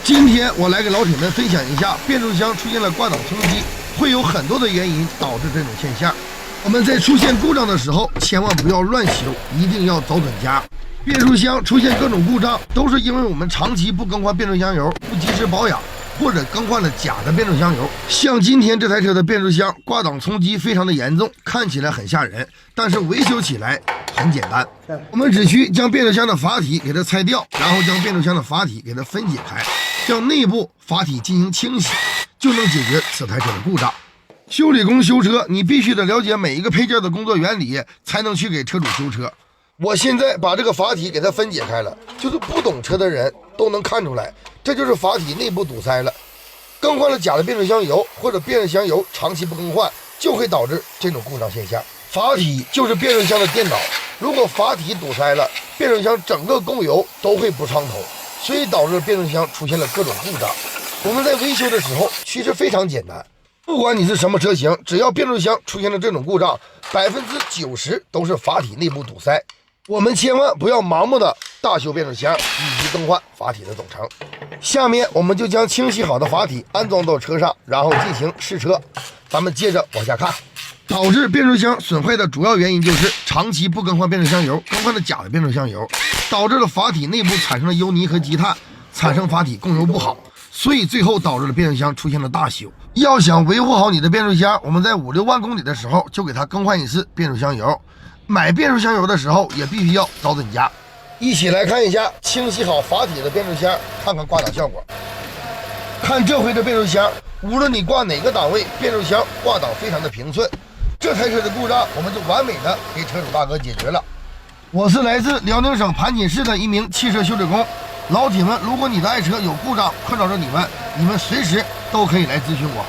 今天我来给老铁们分享一下，变速箱出现了挂档冲击，会有很多的原因导致这种现象。我们在出现故障的时候，千万不要乱修，一定要找准家。变速箱出现各种故障，都是因为我们长期不更换变速箱油，不及时保养，或者更换了假的变速箱油。像今天这台车的变速箱挂档冲击非常的严重，看起来很吓人，但是维修起来很简单。我们只需将变速箱的阀体给它拆掉，然后将变速箱的阀体给它分解开，将内部阀体进行清洗，就能解决此台车的故障。修理工修车，你必须得了解每一个配件的工作原理，才能去给车主修车。我现在把这个阀体给它分解开了，就是不懂车的人都能看出来，这就是阀体内部堵塞了。更换了假的变速箱油，或者变速箱油长期不更换，就会导致这种故障现象。阀体就是变速箱的电脑，如果阀体堵塞了，变速箱整个供油都会不畅通，所以导致变速箱出现了各种故障。我们在维修的时候其实非常简单，不管你是什么车型，只要变速箱出现了这种故障，90%都是阀体内部堵塞。我们千万不要盲目的大修变速箱以及更换阀体的总成。下面我们就将清洗好的阀体安装到车上，然后进行试车。咱们接着往下看。导致变速箱损坏的主要原因就是长期不更换变速箱油，更换了假的变速箱油，导致了阀体内部产生了油泥和积碳，产生阀体供油不好，所以最后导致了变速箱出现了大修。要想维护好你的变速箱，我们在5、6万公里的时候就给它更换一次变速箱油。买变速箱油的时候也必须要找准家。一起来看一下清洗好阀体的变速箱，看看挂档效果。看这回的变速箱，无论你挂哪个档位，变速箱挂档非常的平顺。这台车的故障我们就完美的给车主大哥解决了。我是来自辽宁省盘锦市的一名汽车修理工。老铁们，如果你的爱车有故障困扰着你们随时都可以来咨询我。